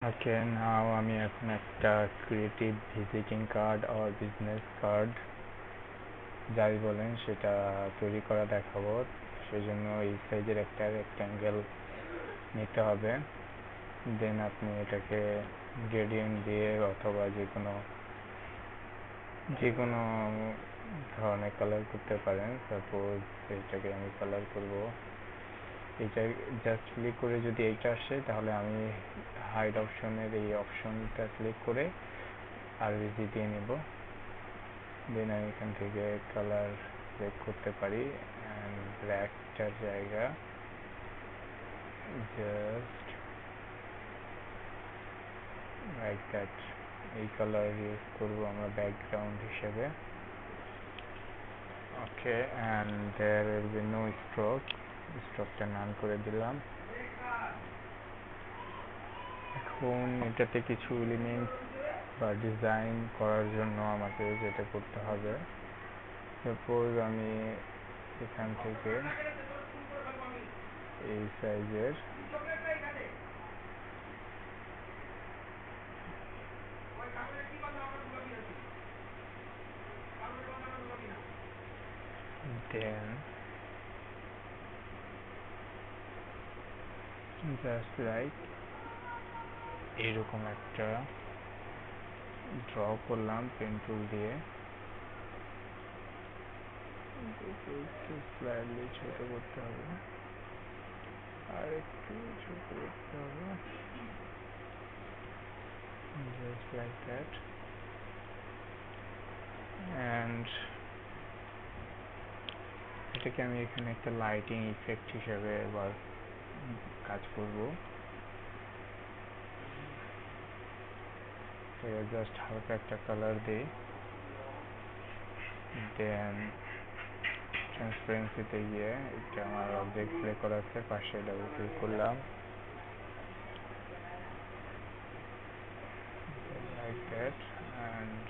ওকে, নাও আমি এখন একটা ক্রিয়েটিভ ভিজিটিং কার্ড আর বিজনেস কার্ড যাই বলেন সেটা তৈরি করা দেখাবো। সেজন্য এই সাইজের একটা রেক্ট্যাঙ্গেল নিতে হবে। দেন আপনি এটাকে গ্রেডিয়েন্ট দিয়ে অথবা যে কোনো ধরনের কালার করতে পারেন। সাপোজ এটাকে আমি কালার করব, এটা জাস্ট ক্লিক করে যদি এইটা আসে তাহলে আমি হাইড অপশনের এই অপশনটা ক্লিক করে আরবিজি দিয়ে নেব। দেন আমি এখান থেকে কালার সিলেক্ট করতে পারি অ্যান্ড ব্ল্যাকটার জায়গা জাস্ট লাইক দ্যাট এই কালার ইউজ করবো আমরা ব্যাকগ্রাউন্ড হিসেবে। Okay, and there will be no স্ট্রোকটা নান করে দিলাম। এখন এটাতে কিছু এলিমেন্ট বা ডিজাইন করার জন্য আমাকে যেটা করতে হবে, সাপোজ আমি এখান থেকে এই সাইজের দেন জাস্ট লাইক এইরকম একটা ড্র করলাম পেন টুল দিয়ে। একটু স্লাইডলি ছোট করতে হবে, আর একটু ছোট করতে হবে, জাস্ট লাইক দ্যাট। অ্যান্ড এটাকে আমি এখানে একটা লাইটিং ইফেক্ট হিসেবে কাজ করব। জাস্ট হালকা একটা কালার দিই, দেন ট্রান্সপারেন্সিতে গিয়ে এটা আমার অবজেক্ট প্লে করা আছে, পাশে ডাবল ক্লিক করলাম লাইক দ্যাট, অ্যান্ড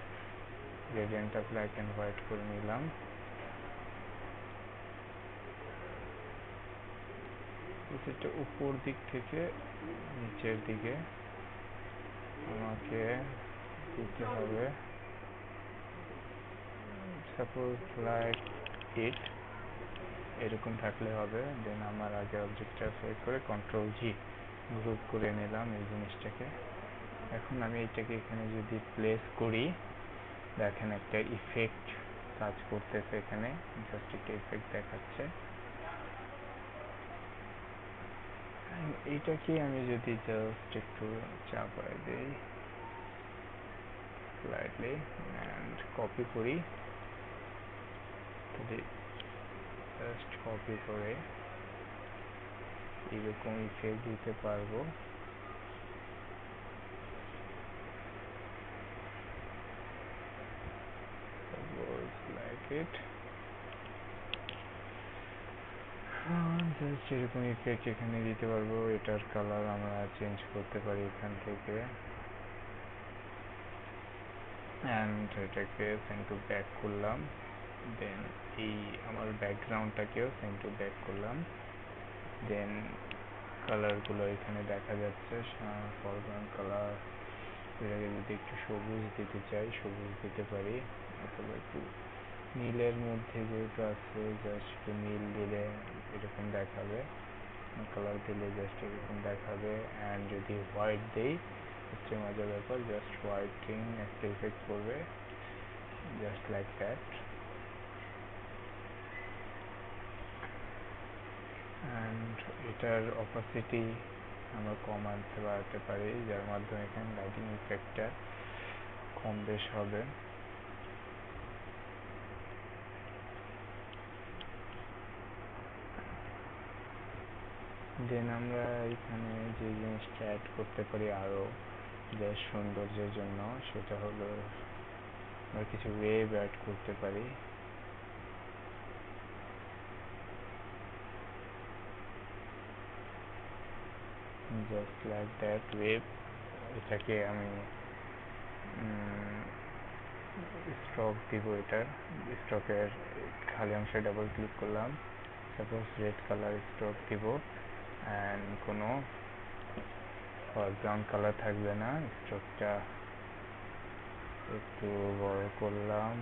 গ্রেডিয়েন্টটা ব্ল্যাক অ্যান্ড হোয়াইট করে নিলাম। এটা উপর দিক থেকে নিচের দিকে আমাকে দিতে হবে, সাপোজ লাইক ইট এরকম থাকলে হবে। দেন আমার আগে অবজেক্টটা সিলেক্ট করে কন্ট্রোল জি গ্রুপ করে নিলাম এই জিনিসটাকে। এখন আমি এটাকে এখানে যদি প্লেস করি, দেখেন একটা ইফেক্ট কাজ করতেছে এখানে, জাস্ট একটা ইফেক্ট দেখাচ্ছে। এইটাকে আমি যদি জাস্ট একটু চাপায় দেই স্লাইডলি অ্যান্ড কপি করি, যদি জাস্ট কপি করে এরকম ইফেক্ট দিতে পারবো। লাইক ইট জাস্ট এরকম ইফেক্ট এখানে দিতে পারবো। এটার কালার আমরা চেঞ্জ করতে পারি এখান থেকে, অ্যান্ড এটাকে সেন্ড টু ব্যাক করলাম। দেন এই আমার ব্যাকগ্রাউন্ডটাকেও সেন্ড টু ব্যাক করলাম। দেন কালারগুলো এখানে দেখা যাচ্ছে, ফরগ্রাউন্ড কালার, এটাকে যদি একটু সবুজ দিতে চাই সবুজ দিতে পারি, অথবা একটু নীলের মধ্যে যেহেতু আছে জাস্ট একটু নীল দিলে এরকম দেখাবে, কালার দিলে জাস্ট এরকম দেখাবে। অ্যান্ড যদি হোয়াইট দেই সবচেয়ে মজার ব্যাপার, জাস্ট হোয়াইটিং একটা ইফেক্ট করবে, জাস্ট লাইক দ্যাট। অ্যান্ড এটার অপাসিটি আমরা কমাতে বাড়াতে পারি, যার মাধ্যমে এখানে লাইটিং ইফেক্টটা কম বেশ হবে। দেন আমরা এখানে যে জিনিসটা অ্যাড করতে পারি আরও বেশ সৌন্দর্যের জন্য, সেটা হলো আমরা কিছু ওয়েভ অ্যাড করতে পারি। Just like that wave. এটাকে আমি স্ট্রোক দিব, এটার স্ট্রোকের খালি অংশে ডাবল ক্লিক করলাম, সাপোজ রেড কালার স্ট্রোক দিব, অ্যান্ড কোনো ফরগ্রাউন্ড কালার থাকবে না, স্ট্রোকটা একটু বড় করলাম,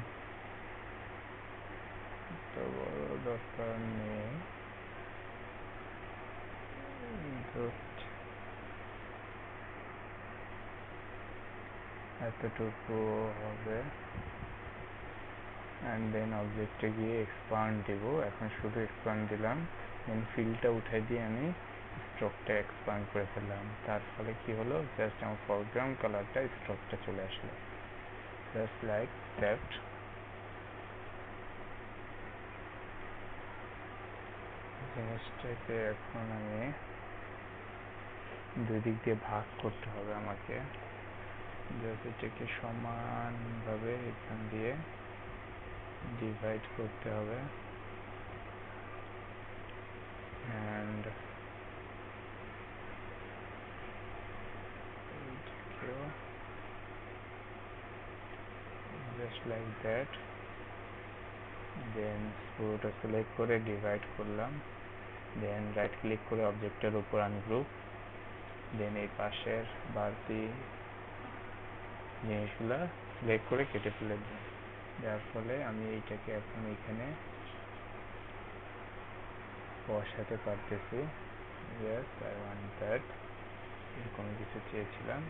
তো বড় দরকার নেই, জাস্ট এতটুকু হবে। অ্যান্ড দেন অবজেক্টে গিয়ে এক্সপান্ড দেব, এখন শুধু এক্সপান্ড দিলাম, দেন ফিলটা উঠাই দিয়ে আমি স্ট্রোকটা এক্সপান্ড করে ফেললাম। তার ফলে কি হলো, জাস্ট আমার ফরগ্রাউন্ড কালারটা স্ট্রোকটা চলে আসলো, জাস্ট লাইক দ্যাট। জিনিসটাকে এখন আমি দুই দিক দিয়ে ভাগ করতে হবে আমাকে, জাস্ট এটাকে সমানভাবে এখান দিয়ে ডিভাইড করতে হবে, অ্যান্ড এটাকেও জাস্ট লাইক দ্যাট। দেন পুরোটা সিলেক্ট করে ডিভাইড করলাম, দেন রাইট ক্লিক করে অবজেক্টের উপর আনগ্রুপ, দেন এই পাশের বাড়তি জিনিসগুলা সিলেক্ট করে কেটে ফেলে দিই, যার ফলে আমি এইটাকে এখন এখানে বসাতে পারতেছি। ইয়েস, আই ওয়ান্ট দ্যাট, এরকম কিছু চেয়েছিলাম।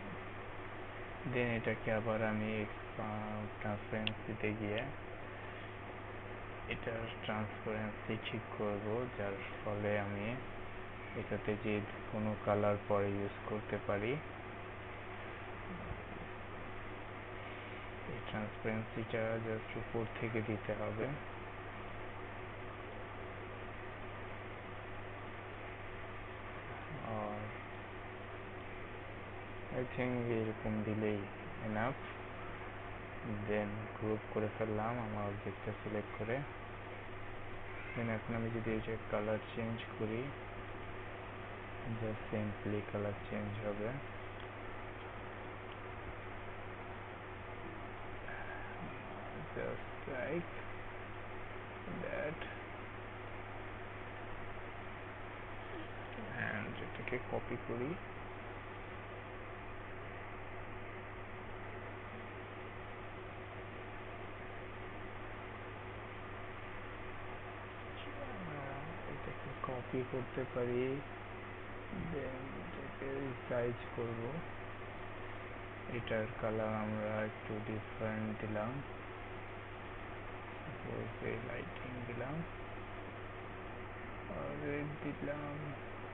দেন এটাকে আবার আমি ট্রান্সপারেন্সিতে গিয়ে এটার ট্রান্সপারেন্সি ঠিক করব, যার ফলে আমি এটাতে যে কোনো কালার পরে ইউজ করতে পারি। এই ট্রান্সপারেন্সিটা জাস্ট উপর থেকে দিতে হবে, আর আই থিঙ্ক এরকম দিলেই এনাফ। দেন গ্রুপ করে ফেললাম আমার অবজেক্টটা সিলেক্ট করে। দেন এখন আমি যদি এই যে কালার চেঞ্জ করি, জাস্ট সিম্পলি কালার চেঞ্জ হবে, just like that, and এটাকে কপি করি, এটাকে কপি করতে পারি, দেন এটাকে রিসাইজ করব, এটার কালার আমরা একটু ডিফারেন্ট দিলাম, সাপোজ লাইটিং দিলাম, রেড দিলাম,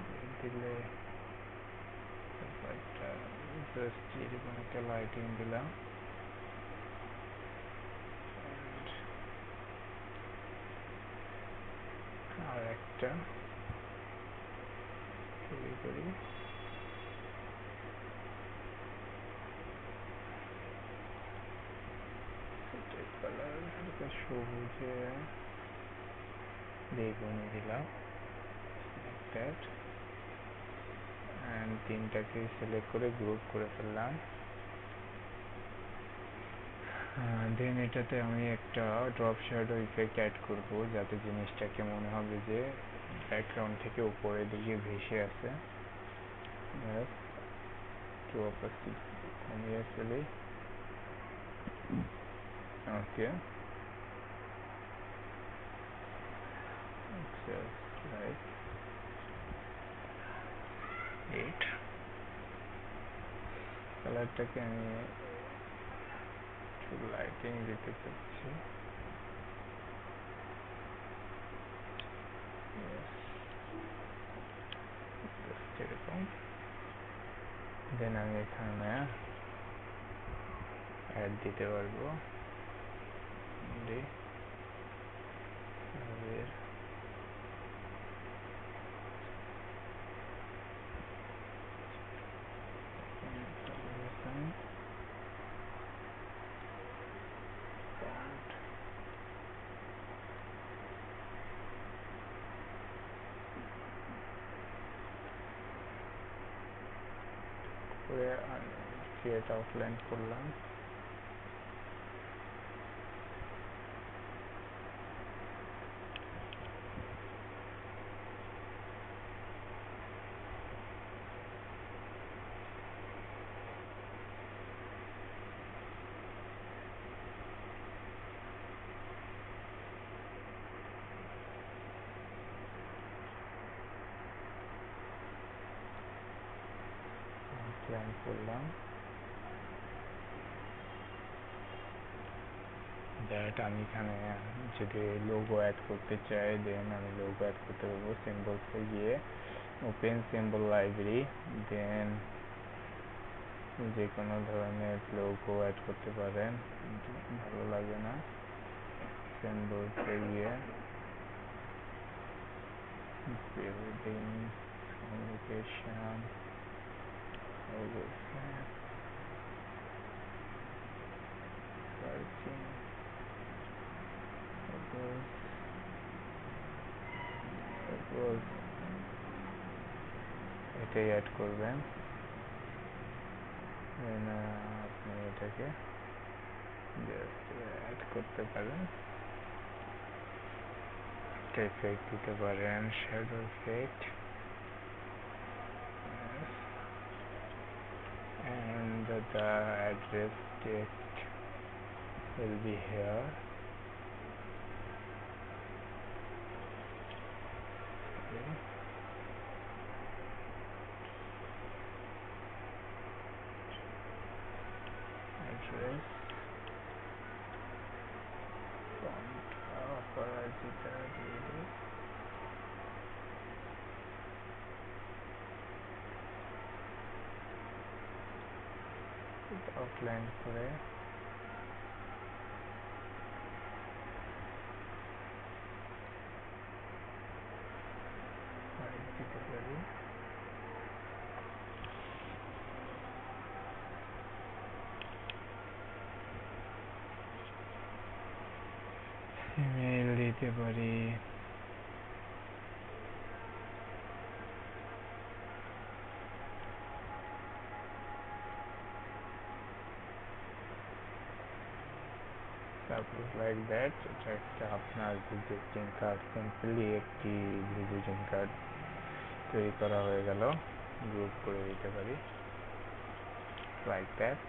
রেড দিলে ব্যাপারটা জাস্ট এরকম একটা লাইটিং দিলাম, আর একটা কপি করি, কালার হালকা সবুজে বেগুনি দিলাম, like that, and তিনটাকে সিলেক্ট করে গ্রুপ করে ফেললাম। দেন এটাতে আমি একটা ড্রপ শ্যাডো ইফেক্ট অ্যাড করব, যাতে জিনিসটাকে মনে হবে যে ব্যাকগ্রাউন্ড থেকে উপরের দিকে ভেসে আছে। একটু অপাসিটি কমিয়ে ফেলি, ওকে, লাইক 8। কালারটাকে আমি একটু লাইটিং দিতে চাচ্ছি, এরকম। দেন আমি এখানে অ্যাড দিতে পারবো, করে ক্রিয়েট আউটলাইন করলাম, আউটলাইন করলাম, দ্যাট আমি এখানে যদি লোগো অ্যাড করতে চাই দেন আমি লোগো অ্যাড করতে পারবো। সিম্বলসে গিয়ে ওপেন সিম্বল লাইব্রেরি, দেন যে কোনো ধরনের লোগো অ্যাড করতে পারেন, ভালো লাগে না। সিম্বলসে গিয়ে building communication logo searching suppose এটাই অ্যাড করবেন। দেন আপনি এটাকে জাস্ট অ্যাড করতে পারেন, এফেক্ট দিতে পারেন, shadow effect, and the address text will be here. Okay. Address font অপরাজিতা দিয়ে দিই, আউটলাইন করে দিতে পারি। ইমেল দিতে পারি, সাপোজ লাইক দ্যাট। এটা একটা আপনার ভিজিটিং কার্ড, সিম্পলি একটি ভিজিটিং কার্ড তৈরি করা হয়ে গেল। গ্রুপ করে দিতে পারি লাইক দ্যাট।